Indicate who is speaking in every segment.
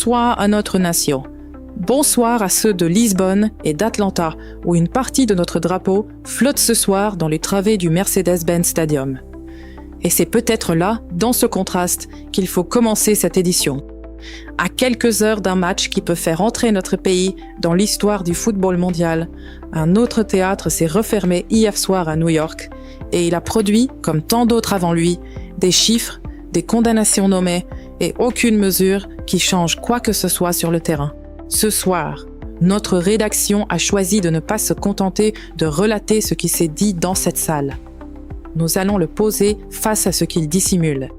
Speaker 1: Bonsoir à notre nation. Bonsoir à ceux de Lisbonne et d'Atlanta, où une partie de notre drapeau flotte ce soir dans les travées du Mercedes-Benz Stadium. Et c'est peut-être là, dans ce contraste, qu'il faut commencer cette édition. À quelques heures d'un match qui peut faire entrer notre pays dans l'histoire du football mondial, un autre théâtre s'est refermé hier soir à New York, et il a produit, comme tant d'autres avant lui, des chiffres, des condamnations nommées et aucune mesure qui change quoi que ce soit sur le terrain. Ce soir, notre rédaction a choisi de ne pas se contenter de relater ce qui s'est dit dans cette salle. Nous allons le poser face à ce qu'il dissimule.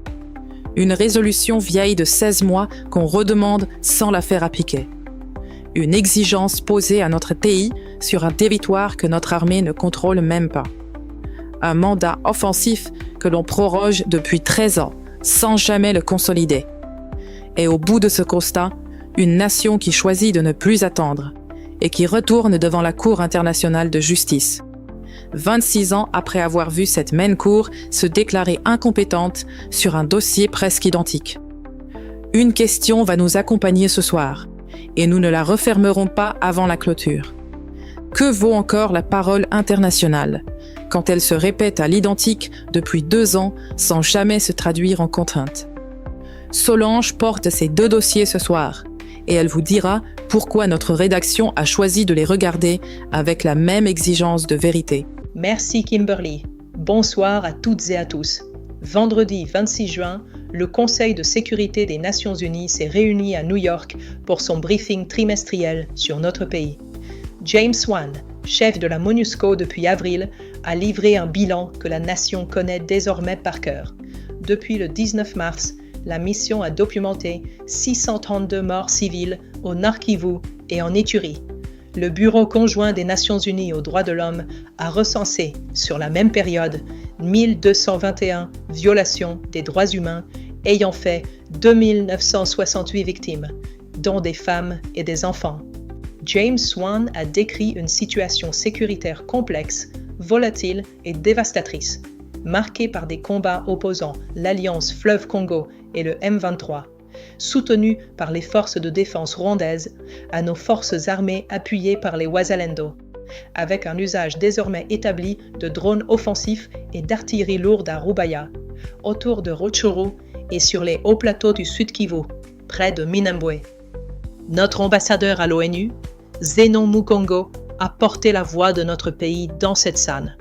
Speaker 1: Une résolution vieille de 16 mois qu'on redemande sans la faire appliquer. Une exigence posée à notre pays sur un territoire que notre armée ne contrôle même pas. Un mandat offensif que l'on proroge depuis 13 ans, sans jamais le consolider. Et au bout de ce constat, une nation qui choisit de ne plus attendre et qui retourne devant la Cour internationale de justice. 26 ans après avoir vu cette même Cour se déclarer incompétente sur un dossier presque identique. Une question va nous accompagner ce soir, et nous ne la refermerons pas avant la clôture. Que vaut encore la parole internationale, quand elle se répète à l'identique depuis 2 ans sans jamais se traduire en contrainte? Solange porte ces 2 dossiers ce soir, et elle vous dira pourquoi notre rédaction a choisi de les regarder avec la même exigence de vérité.
Speaker 2: Merci Kimberly. Bonsoir à toutes et à tous. Vendredi 26 juin, le Conseil de sécurité des Nations Unies s'est réuni à New York pour son briefing trimestriel sur notre pays. James Swan, chef de la MONUSCO depuis avril, a livré un bilan que la nation connaît désormais par cœur. Depuis le 19 mars, la mission a documenté 632 morts civiles au Nord Kivu et en Ituri. Le Bureau conjoint des Nations Unies aux droits de l'homme a recensé, sur la même période, 1221 violations des droits humains ayant fait 2968 victimes, dont des femmes et des enfants. James Swan a décrit une situation sécuritaire complexe, volatile et dévastatrice, marquée par des combats opposant l'Alliance Fleuve Congo et le M23, soutenus par les forces de défense rwandaises, à nos forces armées appuyées par les Wazalendo, avec un usage désormais établi de drones offensifs et d'artillerie lourde à Rubaya, autour de Rutshuru et sur les hauts plateaux du Sud Kivu, près de Minembwe. Notre ambassadeur à l'ONU, Zenon Mukongo, a porté la voix de notre pays dans cette salle.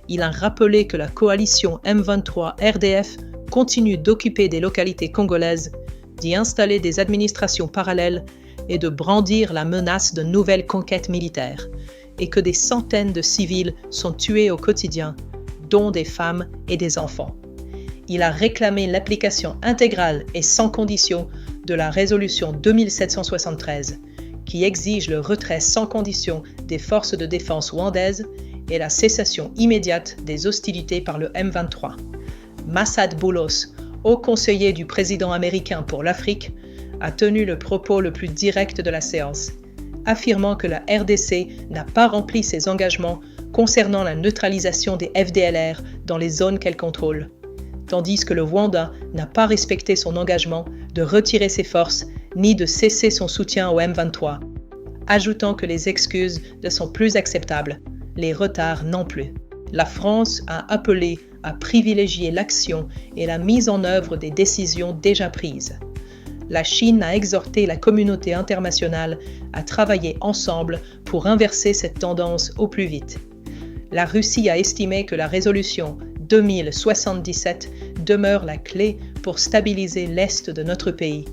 Speaker 2: Il a rappelé que la coalition M23-RDF continue d'occuper des localités congolaises, d'y installer des administrations parallèles et de brandir la menace de nouvelles conquêtes militaires, et que des centaines de civils sont tués au quotidien, dont des femmes et des enfants. Il a réclamé l'application intégrale et sans condition de la résolution 2773, qui exige le retrait sans condition des forces de défense rwandaises et la cessation immédiate des hostilités par le M23. Massad Boulos, haut conseiller du président américain pour l'Afrique, a tenu le propos le plus direct de la séance, affirmant que la RDC n'a pas rempli ses engagements concernant la neutralisation des FDLR dans les zones qu'elle contrôle, tandis que le Rwanda n'a pas respecté son engagement de retirer ses forces ni de cesser son soutien au M23, ajoutant que les excuses ne sont plus acceptables, les retards non plus. La France a appelé à privilégier l'action et la mise en œuvre des décisions déjà prises. La Chine a exhorté la communauté internationale à travailler ensemble pour inverser cette tendance au plus vite. La Russie a estimé que la résolution 2077 demeure la clé pour stabiliser l'Est de notre pays.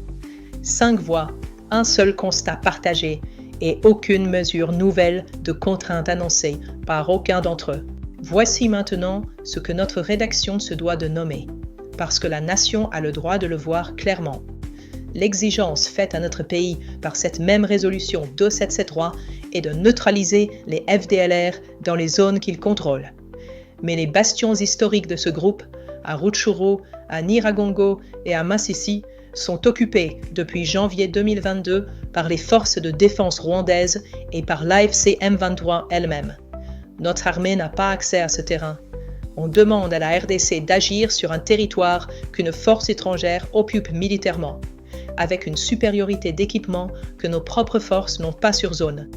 Speaker 2: 5 voix, un seul constat partagé et aucune mesure nouvelle de contrainte annoncée par aucun d'entre eux. Voici maintenant ce que notre rédaction se doit de nommer, parce que la nation a le droit de le voir clairement. L'exigence faite à notre pays par cette même résolution 2773 est de neutraliser les FDLR dans les zones qu'ils contrôlent. Mais les bastions historiques de ce groupe, à Rutshuru, à Nyiragongo et à Masisi, sont occupés depuis janvier 2022 par les forces de défense rwandaises et par l'AFC M23 elle-même. Notre armée n'a pas accès à ce terrain. On demande à la RDC d'agir sur un territoire qu'une force étrangère occupe militairement. avec une supériorité d'équipement que nos propres forces n'ont pas sur zone.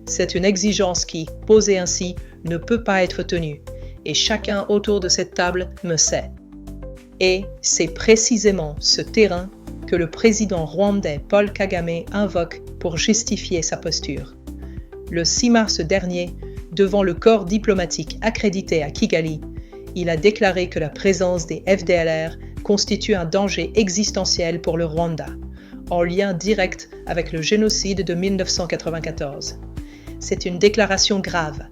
Speaker 2: C'est une exigence qui, posée ainsi, ne peut pas être tenue, et chacun autour de cette table me sait. Et c'est précisément ce terrain que le président rwandais Paul Kagame invoque pour justifier sa posture. Le 6 mars dernier, devant le corps diplomatique accrédité à Kigali, il a déclaré que la présence des FDLR constitue un danger existentiel pour le Rwanda, en lien direct avec le génocide de 1994. C'est une déclaration grave,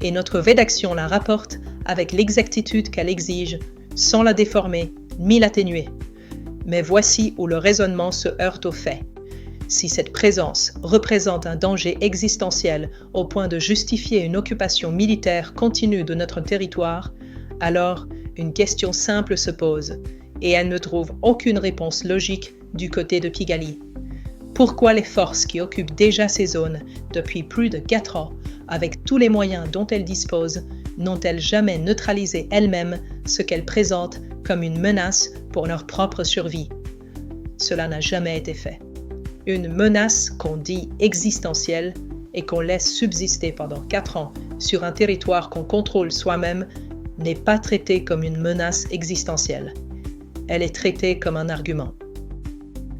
Speaker 2: et notre rédaction la rapporte avec l'exactitude qu'elle exige, sans la déformer ni l'atténuer. Mais voici où le raisonnement se heurte aux faits. Si cette présence représente un danger existentiel au point de justifier une occupation militaire continue de notre territoire, alors une question simple se pose, et elle ne trouve aucune réponse logique du côté de Kigali. Pourquoi les forces qui occupent déjà ces zones depuis plus de 4 ans, avec tous les moyens dont elles disposent, n'ont-elles jamais neutralisé elles-mêmes ce qu'elles présentent comme une menace pour leur propre survie? Cela n'a jamais été fait. Une menace qu'on dit existentielle et qu'on laisse subsister pendant 4 ans sur un territoire qu'on contrôle soi-même n'est pas traitée comme une menace existentielle. Elle est traitée comme un argument.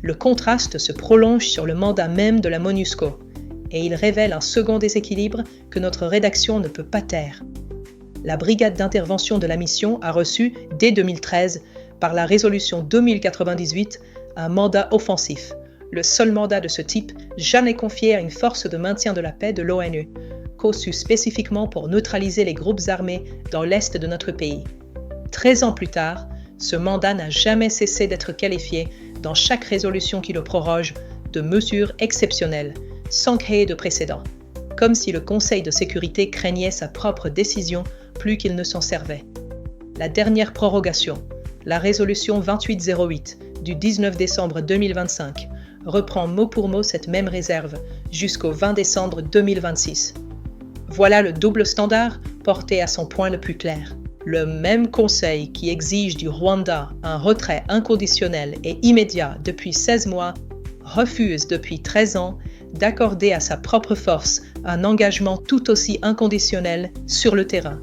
Speaker 2: Le contraste se prolonge sur le mandat même de la MONUSCO et il révèle un second déséquilibre que notre rédaction ne peut pas taire. La brigade d'intervention de la mission a reçu, dès 2013, par la résolution 2098, un mandat offensif, le seul mandat de ce type jamais confié à une force de maintien de la paix de l'ONU, conçue spécifiquement pour neutraliser les groupes armés dans l'est de notre pays. 13 ans plus tard, ce mandat n'a jamais cessé d'être qualifié, dans chaque résolution qui le proroge, de mesures exceptionnelles, sans créer de précédent, comme si le Conseil de sécurité craignait sa propre décision plus qu'il ne s'en servait. La dernière prorogation, la résolution 2808 du 19 décembre 2025, reprend mot pour mot cette même réserve jusqu'au 20 décembre 2026. Voilà le double standard porté à son point le plus clair. Le même Conseil qui exige du Rwanda un retrait inconditionnel et immédiat depuis 16 mois refuse depuis 13 ans d'accorder à sa propre force un engagement tout aussi inconditionnel sur le terrain.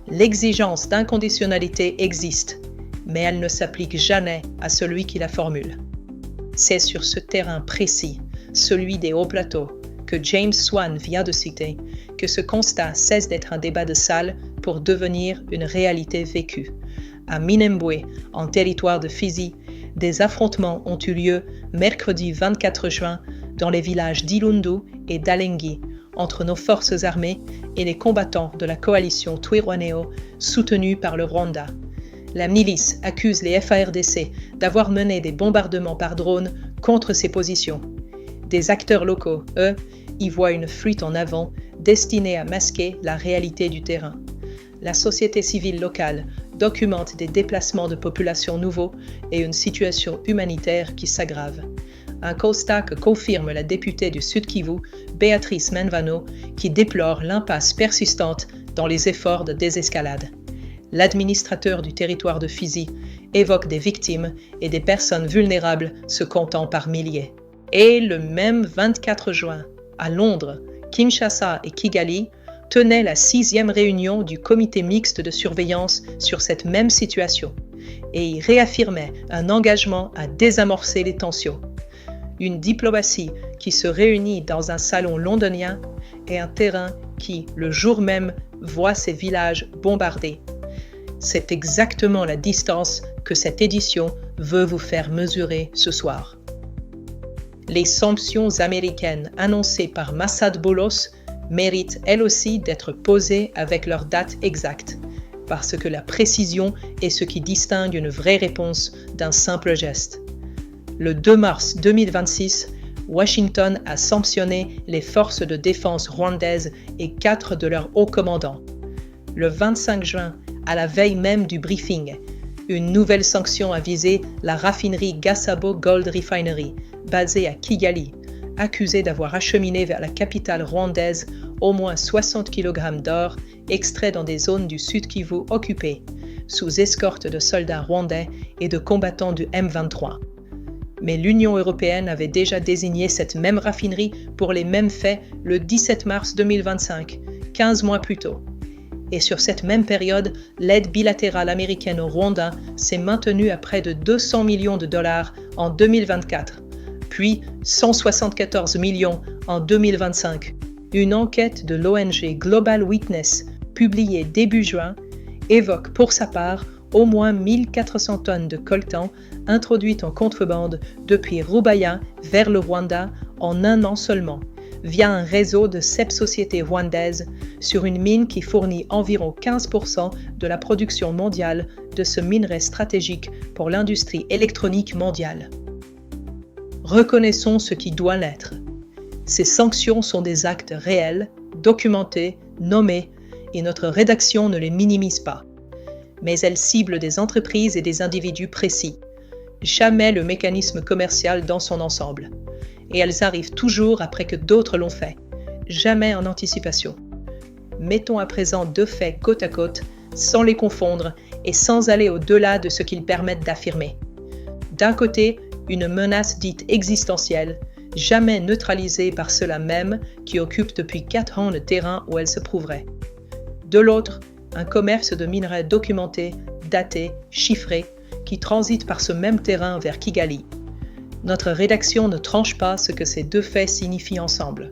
Speaker 2: L'exigence d'inconditionnalité existe, mais elle ne s'applique jamais à celui qui la formule. C'est sur ce terrain précis, celui des hauts plateaux, que James Swan vient de citer, que ce constat cesse d'être un débat de salle pour devenir une réalité vécue. À Minembwe, en territoire de Fizi, des affrontements ont eu lieu mercredi 24 juin dans les villages d'Ilundu et d'Alengi, entre nos forces armées et les combattants de la coalition Twirwaneho soutenue par le Rwanda. La milice accuse les FARDC d'avoir mené des bombardements par drone contre ces positions. Des acteurs locaux, eux, y voient une fuite en avant destinée à masquer la réalité du terrain. La société civile locale documente des déplacements de populations nouveaux et une situation humanitaire qui s'aggrave. Un constat que confirme la députée du Sud Kivu, Béatrice Menvano, qui déplore l'impasse persistante dans les efforts de désescalade. L'administrateur du territoire de Fizi évoque des victimes et des personnes vulnérables se comptant par milliers. Et le même 24 juin, à Londres, Kinshasa et Kigali tenaient la 6e réunion du comité mixte de surveillance sur cette même situation et y réaffirmaient un engagement à désamorcer les tensions. Une diplomatie qui se réunit dans un salon londonien et un terrain qui, le jour même, voit ses villages bombardés. C'est exactement la distance que cette édition veut vous faire mesurer ce soir. Les sanctions américaines annoncées par Massad Boulos méritent elles aussi d'être posées avec leur date exacte, parce que la précision est ce qui distingue une vraie réponse d'un simple geste. Le 2 mars 2026, Washington a sanctionné les forces de défense rwandaises et 4 de leurs hauts commandants. Le 25 juin, à la veille même du briefing, une nouvelle sanction a visé la raffinerie Gasabo Gold Refinery, basée à Kigali, accusée d'avoir acheminé vers la capitale rwandaise au moins 60 kg d'or extraits dans des zones du Sud Kivu occupées, sous escorte de soldats rwandais et de combattants du M23. Mais l'Union européenne avait déjà désigné cette même raffinerie pour les mêmes faits le 17 mars 2025, 15 mois plus tôt. Et sur cette même période, l'aide bilatérale américaine au Rwanda s'est maintenue à près de 200 millions de dollars en 2024, puis 174 millions en 2025. Une enquête de l'ONG Global Witness, publiée début juin, évoque pour sa part au moins 1400 tonnes de coltan introduites en contrebande depuis Rubaya vers le Rwanda en un an seulement, via un réseau de 7 sociétés rwandaises sur une mine qui fournit environ 15% de la production mondiale de ce minerai stratégique pour l'industrie électronique mondiale. Reconnaissons ce qui doit l'être. Ces sanctions sont des actes réels, documentés, nommés, et notre rédaction ne les minimise pas. Mais elles ciblent des entreprises et des individus précis. Jamais le mécanisme commercial dans son ensemble. Et elles arrivent toujours après que d'autres l'ont fait, jamais en anticipation. Mettons à présent deux faits côte à côte, sans les confondre et sans aller au-delà de ce qu'ils permettent d'affirmer. D'un côté, une menace dite existentielle, jamais neutralisée par ceux-là même qui occupent depuis 4 ans le terrain où elle se trouverait. De l'autre, un commerce de minerais documenté, daté, chiffré, qui transite par ce même terrain vers Kigali. Notre rédaction ne tranche pas ce que ces deux faits signifient ensemble.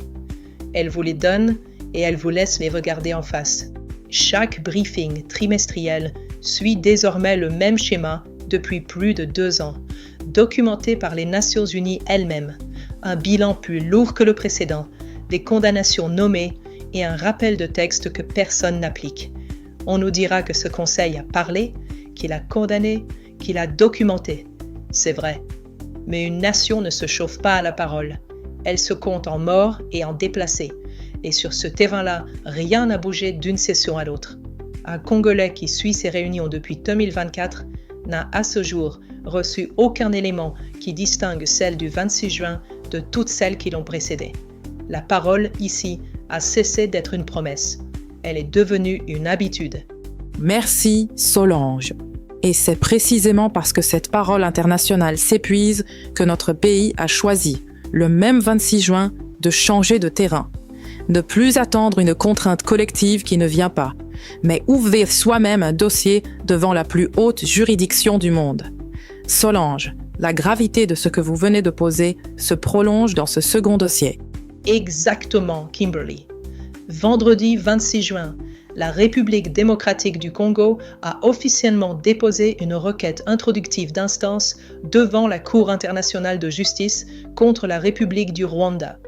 Speaker 2: Elle vous les donne et elle vous laisse les regarder en face. Chaque briefing trimestriel suit désormais le même schéma depuis plus de 2 ans, documenté par les Nations Unies elles-mêmes. Un bilan plus lourd que le précédent, des condamnations nommées et un rappel de texte que personne n'applique. On nous dira que ce Conseil a parlé, qu'il a condamné, qu'il a documenté. C'est vrai. Mais une nation ne se chauffe pas à la parole. Elle se compte en morts et en déplacés. Et sur ce terrain-là, rien n'a bougé d'une session à l'autre. Un Congolais qui suit ces réunions depuis 2024 n'a à ce jour reçu aucun élément qui distingue celle du 26 juin de toutes celles qui l'ont précédée. La parole, ici, a cessé d'être une promesse. Elle est devenue une habitude.
Speaker 1: Merci Solange. Et c'est précisément parce que cette parole internationale s'épuise que notre pays a choisi, le même 26 juin, de changer de terrain. Ne plus attendre une contrainte collective qui ne vient pas, mais ouvrir soi-même un dossier devant la plus haute juridiction du monde. Solange, la gravité de ce que vous venez de poser se prolonge dans ce second dossier.
Speaker 2: Exactement, Kimberly. Vendredi 26 juin, la République démocratique du Congo a officiellement déposé une requête introductive d'instance devant la Cour internationale de justice contre la République du Rwanda.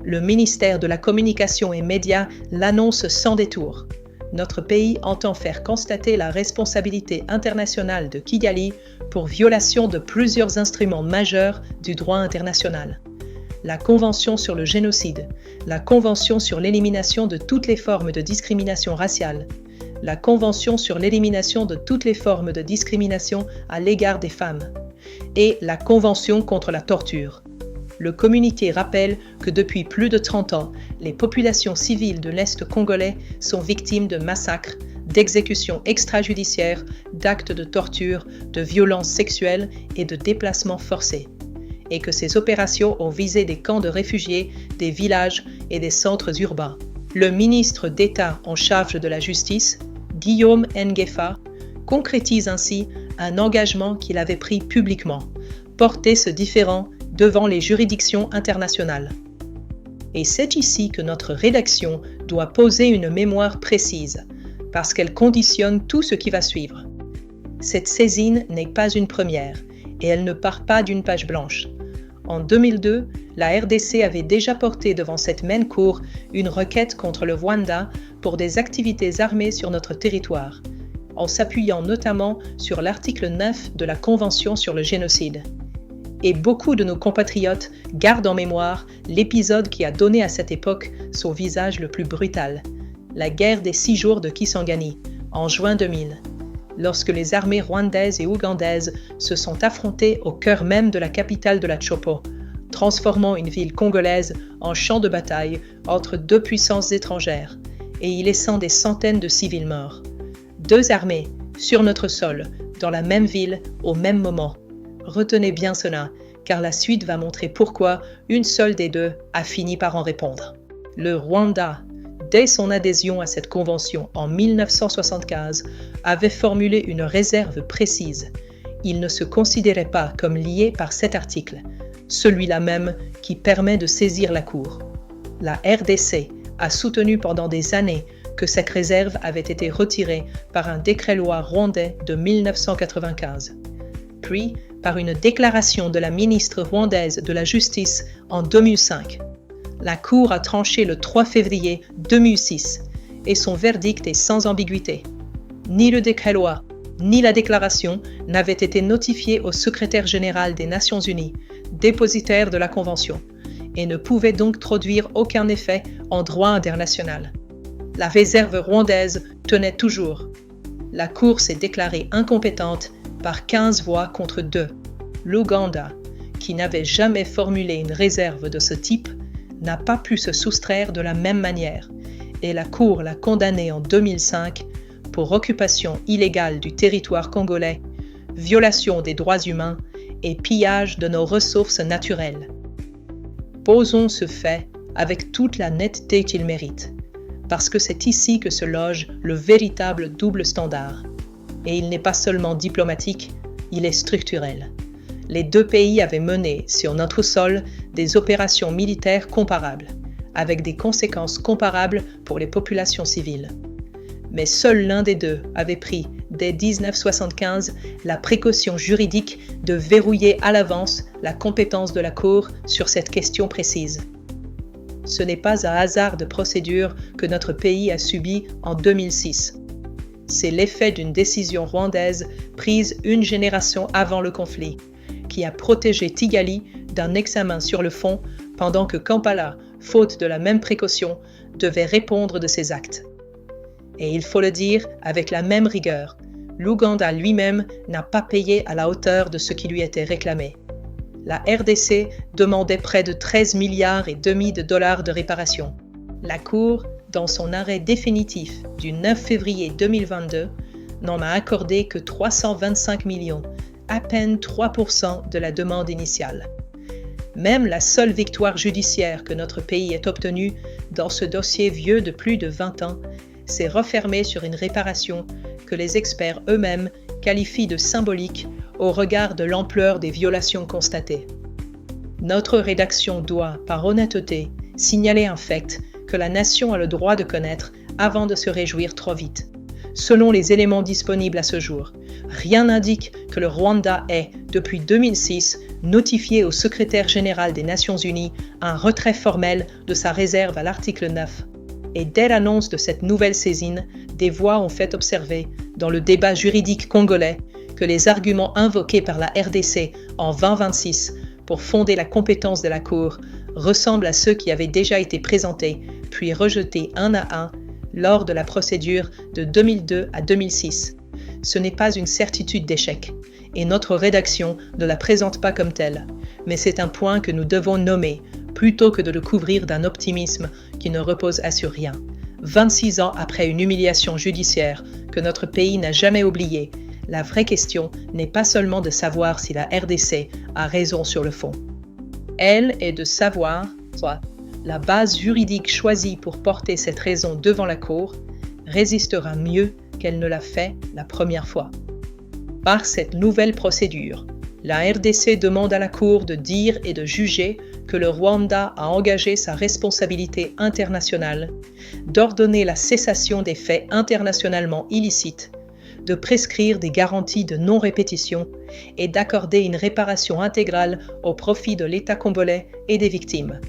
Speaker 2: Le ministère de la Communication et Médias l'annonce sans détour. Notre pays entend faire constater la responsabilité internationale de Kigali pour violation de plusieurs instruments majeurs du droit international. La Convention sur le génocide, la Convention sur l'élimination de toutes les formes de discrimination raciale, la Convention sur l'élimination de toutes les formes de discrimination à l'égard des femmes, et la Convention contre la torture. Le communiqué rappelle que depuis plus de 30 ans, les populations civiles de l'Est congolais sont victimes de massacres, d'exécutions extrajudiciaires, d'actes de torture, de violences sexuelles et de déplacements forcés, et que ces opérations ont visé des camps de réfugiés, des villages et des centres urbains. Le ministre d'État en charge de la justice, Guillaume Ngefa, concrétise ainsi un engagement qu'il avait pris publiquement, porter ce différend devant les juridictions internationales. Et c'est ici que notre rédaction doit poser une mémoire précise, parce qu'elle conditionne tout ce qui va suivre. Cette saisine n'est pas une première, et elle ne part pas d'une page blanche. En 2002, la RDC avait déjà porté devant cette même cour une requête contre le Rwanda pour des activités armées sur notre territoire, en s'appuyant notamment sur l'article 9 de la Convention sur le génocide. Et beaucoup de nos compatriotes gardent en mémoire l'épisode qui a donné à cette époque son visage le plus brutal, la guerre des 6 jours de Kisangani, en juin 2000, lorsque les armées rwandaises et ougandaises se sont affrontées au cœur même de la capitale de la Tshopo, transformant une ville congolaise en champ de bataille entre 2 puissances étrangères, et y laissant des centaines de civils morts. 2 armées, sur notre sol, dans la même ville, au même moment. Retenez bien cela, car la suite va montrer pourquoi une seule des deux a fini par en répondre. Le Rwanda, dès son adhésion à cette convention en 1975, avait formulé une réserve précise. Il ne se considérait pas comme lié par cet article, celui-là même qui permet de saisir la Cour. La RDC a soutenu pendant des années que cette réserve avait été retirée par un décret-loi rwandais de 1995, puis par une déclaration de la ministre rwandaise de la Justice en 2005. La Cour a tranché le 3 février 2006 et son verdict est sans ambiguïté. Ni le décret-loi, ni la déclaration n'avaient été notifiés au secrétaire général des Nations Unies, dépositaire de la Convention, et ne pouvaient donc produire aucun effet en droit international. La réserve rwandaise tenait toujours. La Cour s'est déclarée incompétente par 15 voix contre 2. L'Ouganda, qui n'avait jamais formulé une réserve de ce type, n'a pas pu se soustraire de la même manière, et la Cour l'a condamné en 2005 pour occupation illégale du territoire congolais, violation des droits humains et pillage de nos ressources naturelles. Posons ce fait avec toute la netteté qu'il mérite, parce que c'est ici que se loge le véritable double standard. Et il n'est pas seulement diplomatique, il est structurel. Les deux pays avaient mené sur notre sol des opérations militaires comparables, avec des conséquences comparables pour les populations civiles. Mais seul l'un des deux avait pris, dès 1975, la précaution juridique de verrouiller à l'avance la compétence de la Cour sur cette question précise. Ce n'est pas un hasard de procédure que notre pays a subi en 2006. C'est l'effet d'une décision rwandaise prise une génération avant le conflit, qui a protégé Kigali d'un examen sur le fond pendant que Kampala, faute de la même précaution, devait répondre de ses actes. Et il faut le dire avec la même rigueur, l'Ouganda lui-même n'a pas payé à la hauteur de ce qui lui était réclamé. La RDC demandait près de 13 milliards et demi de dollars de réparation. La Cour, dans son arrêt définitif du 9 février 2022, n'en a accordé que 325 millions, à peine 3% de la demande initiale. Même la seule victoire judiciaire que notre pays ait obtenue dans ce dossier vieux de plus de 20 ans s'est refermée sur une réparation que les experts eux-mêmes qualifient de symbolique au regard de l'ampleur des violations constatées. Notre rédaction doit, par honnêteté, signaler un fait que la nation a le droit de connaître avant de se réjouir trop vite. Selon les éléments disponibles à ce jour, rien n'indique que le Rwanda ait, depuis 2006, notifié au secrétaire général des Nations Unies un retrait formel de sa réserve à l'article 9. Et dès l'annonce de cette nouvelle saisine, des voix ont fait observer, dans le débat juridique congolais, que les arguments invoqués par la RDC en 2026 pour fonder la compétence de la Cour ressemblent à ceux qui avaient déjà été présentés, puis rejetés un à un, lors de la procédure de 2002 à 2006. Ce n'est pas une certitude d'échec, et notre rédaction ne la présente pas comme telle, mais c'est un point que nous devons nommer, plutôt que de le couvrir d'un optimisme qui ne repose sur rien. 26 ans après une humiliation judiciaire que notre pays n'a jamais oubliée, la vraie question n'est pas seulement de savoir si la RDC a raison sur le fond. Elle est de savoir, soit la base juridique choisie pour porter cette raison devant la Cour résistera mieux qu'elle ne l'a fait la première fois. Par cette nouvelle procédure, la RDC demande à la Cour de dire et de juger que le Rwanda a engagé sa responsabilité internationale, d'ordonner la cessation des faits internationalement illicites, de prescrire des garanties de non-répétition et d'accorder une réparation intégrale au profit de l'État congolais et des victimes.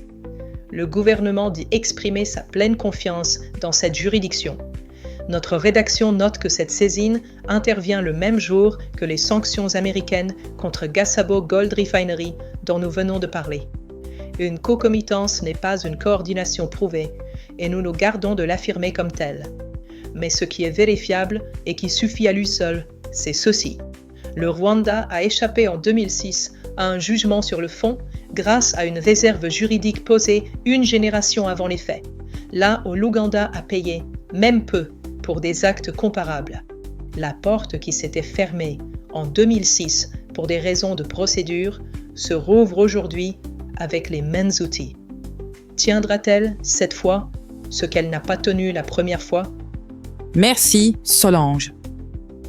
Speaker 2: Le gouvernement dit exprimer sa pleine confiance dans cette juridiction. Notre rédaction note que cette saisine intervient le même jour que les sanctions américaines contre Gasabo Gold Refinery dont nous venons de parler. Une concomitance n'est pas une coordination prouvée et nous nous gardons de l'affirmer comme telle. Mais ce qui est vérifiable et qui suffit à lui seul, c'est ceci. Le Rwanda a échappé en 2006 à un jugement sur le fond grâce à une réserve juridique posée une génération avant les faits, là où l'Ouganda a payé, même peu, pour des actes comparables. La porte qui s'était fermée en 2006 pour des raisons de procédure se rouvre aujourd'hui avec les mêmes outils. Tiendra-t-elle, cette fois, ce qu'elle n'a pas tenu la première fois?
Speaker 1: Merci, Solange.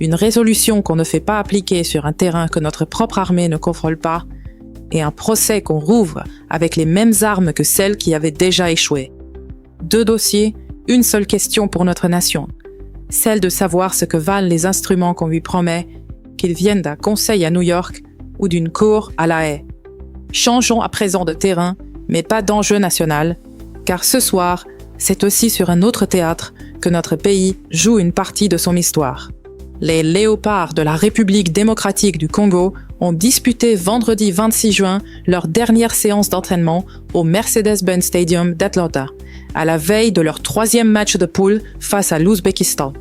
Speaker 1: Une résolution qu'on ne fait pas appliquer sur un terrain que notre propre armée ne contrôle pas, et un procès qu'on rouvre avec les mêmes armes que celles qui avaient déjà échoué. 2 dossiers, une seule question pour notre nation. Celle de savoir ce que valent les instruments qu'on lui promet, qu'ils viennent d'un conseil à New York ou d'une cour à La Haye. Changeons à présent de terrain, mais pas d'enjeu national, car ce soir, c'est aussi sur un autre théâtre que notre pays joue une partie de son histoire. Les Léopards de la République démocratique du Congo ont disputé vendredi 26 juin leur dernière séance d'entraînement au Mercedes-Benz Stadium d'Atlanta, à la veille de leur 3e match de poule face à l'Ouzbékistan.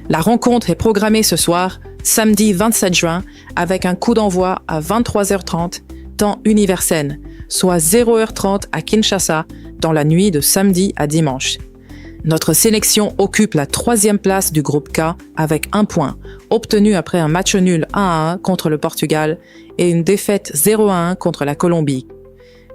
Speaker 1: La rencontre est programmée ce soir, samedi 27 juin, avec un coup d'envoi à 23h30, temps universel, soit 0h30 à Kinshasa, dans la nuit de samedi à dimanche. Notre sélection occupe la 3e place du groupe K avec 1 point, obtenu après un match nul 1-1 contre le Portugal et une défaite 0-1 contre la Colombie.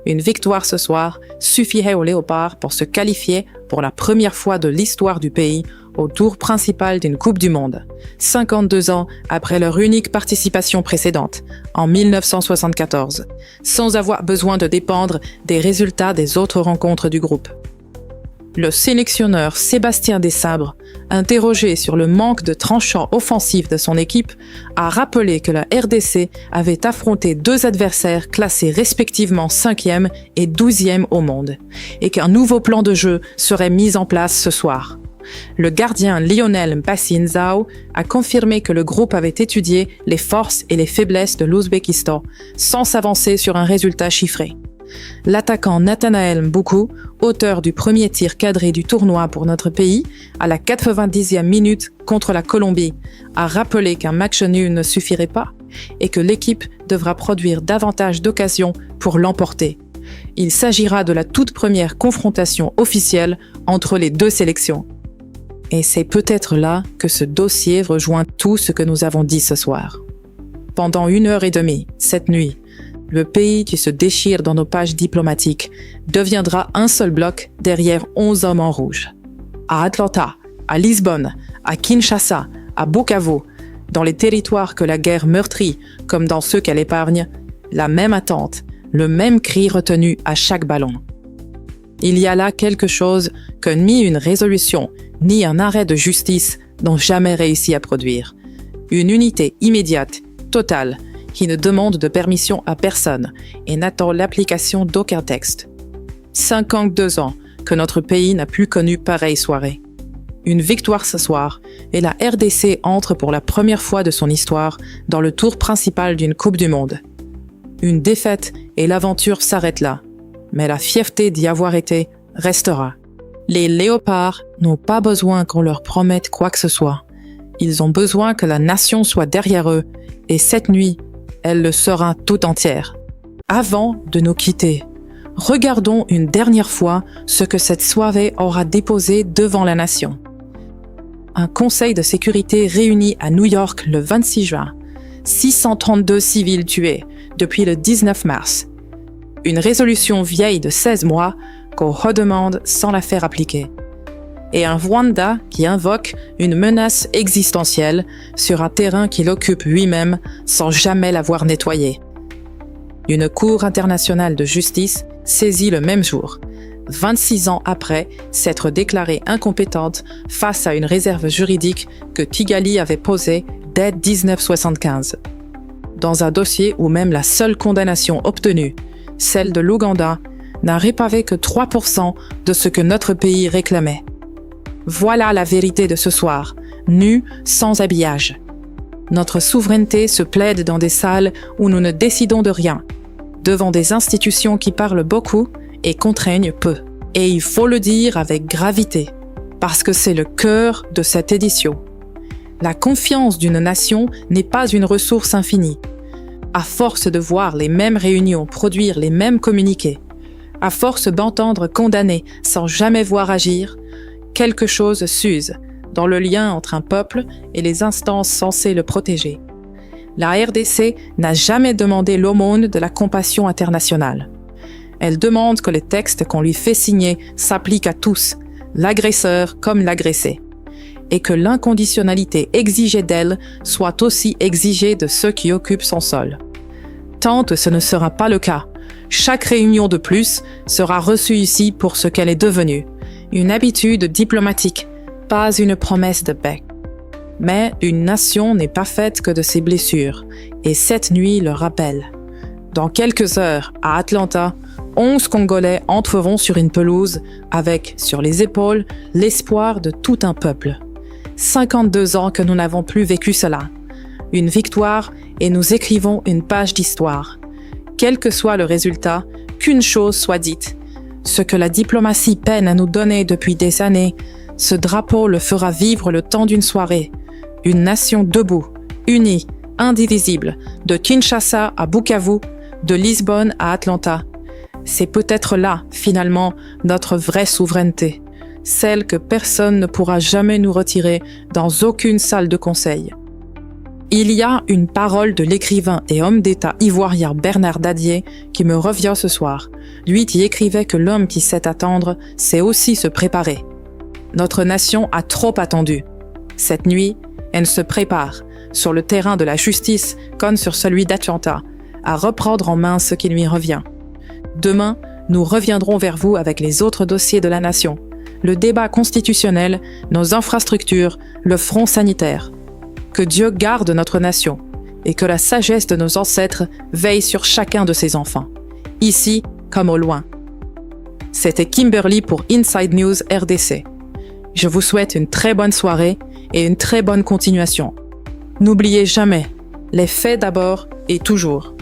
Speaker 1: Une victoire ce soir suffirait aux Léopards pour se qualifier pour la première fois de l'histoire du pays au tour principal d'une Coupe du Monde, 52 ans après leur unique participation précédente, en 1974, sans avoir besoin de dépendre des résultats des autres rencontres du groupe. Le sélectionneur Sébastien Desabre, interrogé sur le manque de tranchants offensifs de son équipe, a rappelé que la RDC avait affronté 2 adversaires classés respectivement 5e et 12e au monde, et qu'un nouveau plan de jeu serait mis en place ce soir. Le gardien Lionel Mpassi-Nzao a confirmé que le groupe avait étudié les forces et les faiblesses de l'Ouzbékistan, sans s'avancer sur un résultat chiffré. L'attaquant Nathanaël Mboukou, auteur du premier tir cadré du tournoi pour notre pays, à la 90e minute contre la Colombie, a rappelé qu'un match nul ne suffirait pas et que l'équipe devra produire davantage d'occasions pour l'emporter. Il s'agira de la toute première confrontation officielle entre les 2 sélections. Et c'est peut-être là que ce dossier rejoint tout ce que nous avons dit ce soir. Pendant 1h30, cette nuit, le pays qui se déchire dans nos pages diplomatiques deviendra un seul bloc derrière 11 hommes en rouge. À Atlanta, à Lisbonne, à Kinshasa, à Bukavu, dans les territoires que la guerre meurtrit comme dans ceux qu'elle épargne, la même attente, le même cri retenu à chaque ballon. Il y a là quelque chose que ni une résolution, ni un arrêt de justice n'ont jamais réussi à produire. Une unité immédiate, totale, qui ne demande de permission à personne et n'attend l'application d'aucun texte. 52 ans que notre pays n'a plus connu pareille soirée. Une victoire ce soir, et la RDC entre pour la première fois de son histoire dans le tour principal d'une Coupe du Monde. Une défaite et l'aventure s'arrête là, mais la fierté d'y avoir été restera. Les Léopards n'ont pas besoin qu'on leur promette quoi que ce soit. Ils ont besoin que la nation soit derrière eux, et cette nuit, elle le sera tout entière. Avant de nous quitter, regardons une dernière fois ce que cette soirée aura déposé devant la nation. Un conseil de sécurité réuni à New York le 26 juin. 632 civils tués depuis le 19 mars. Une résolution vieille de 16 mois qu'on redemande sans la faire appliquer. Et un Rwanda qui invoque une menace existentielle sur un terrain qu'il occupe lui-même sans jamais l'avoir nettoyé. Une cour internationale de justice saisie le même jour, 26 ans après s'être déclarée incompétente face à une réserve juridique que Kigali avait posée dès 1975. Dans un dossier où même la seule condamnation obtenue, celle de l'Ouganda, n'a répavé que 3% de ce que notre pays réclamait. Voilà la vérité de ce soir, nue, sans habillage. Notre souveraineté se plaide dans des salles où nous ne décidons de rien, devant des institutions qui parlent beaucoup et contraignent peu. Et il faut le dire avec gravité, parce que c'est le cœur de cette édition. La confiance d'une nation n'est pas une ressource infinie. À force de voir les mêmes réunions produire les mêmes communiqués, à force d'entendre condamner sans jamais voir agir, quelque chose s'use dans le lien entre un peuple et les instances censées le protéger. La RDC n'a jamais demandé l'aumône de la compassion internationale. Elle demande que les textes qu'on lui fait signer s'appliquent à tous, l'agresseur comme l'agressé, et que l'inconditionnalité exigée d'elle soit aussi exigée de ceux qui occupent son sol. Tant que ce ne sera pas le cas, chaque réunion de plus sera reçue ici pour ce qu'elle est devenue, une habitude diplomatique, pas une promesse de paix. Mais une nation n'est pas faite que de ses blessures, et cette nuit le rappelle. Dans quelques heures, à Atlanta, 11 Congolais entreront sur une pelouse avec, sur les épaules, l'espoir de tout un peuple. 52 ans que nous n'avons plus vécu cela. Une victoire et nous écrivons une page d'histoire. Quel que soit le résultat, qu'une chose soit dite. Ce que la diplomatie peine à nous donner depuis des années, ce drapeau le fera vivre le temps d'une soirée. Une nation debout, unie, indivisible, de Kinshasa à Bukavu, de Lisbonne à Atlanta. C'est peut-être là, finalement, notre vraie souveraineté, celle que personne ne pourra jamais nous retirer dans aucune salle de conseil. Il y a une parole de l'écrivain et homme d'État ivoirien Bernard Dadier qui me revient ce soir, lui qui écrivait que l'homme qui sait attendre sait aussi se préparer. Notre nation a trop attendu. Cette nuit, elle se prépare, sur le terrain de la justice comme sur celui d'Atlanta, à reprendre en main ce qui lui revient. Demain, nous reviendrons vers vous avec les autres dossiers de la nation, le débat constitutionnel, nos infrastructures, le front sanitaire. Que Dieu garde notre nation et que la sagesse de nos ancêtres veille sur chacun de ses enfants, ici comme au loin. C'était Kimberly pour Inside News RDC. Je vous souhaite une très bonne soirée et une très bonne continuation. N'oubliez jamais, les faits d'abord et toujours.